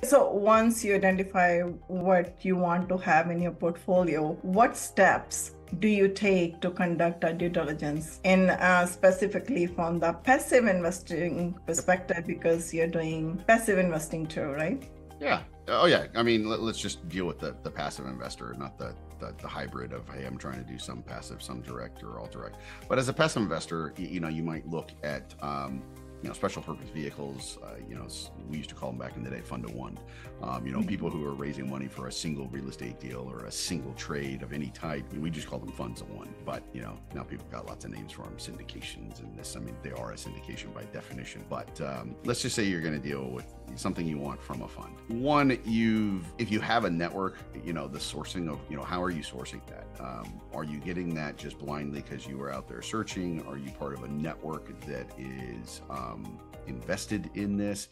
So once you identify what you want to have in your portfolio, what steps do you take to conduct a due diligence in specifically from the passive investing perspective, because you're doing passive investing too, right? Yeah. Oh, yeah. I mean, let's just deal with the passive investor, not the hybrid of, hey, I'm trying to do some passive, some direct, or all direct. But as a passive investor, you might look at special purpose vehicles. We used to call them back in the day fund to one. People who are raising money for a single real estate deal or a single trade of any type. We just call them funds of one. But now people got lots of names for them, syndications and this. I mean, they are a syndication by definition. But let's just say you're going to deal with something you want from a fund. One, if you have a network, the sourcing of, how are you sourcing that? Are you getting that just blindly because you were out there searching? Are you part of a network that is invested in this?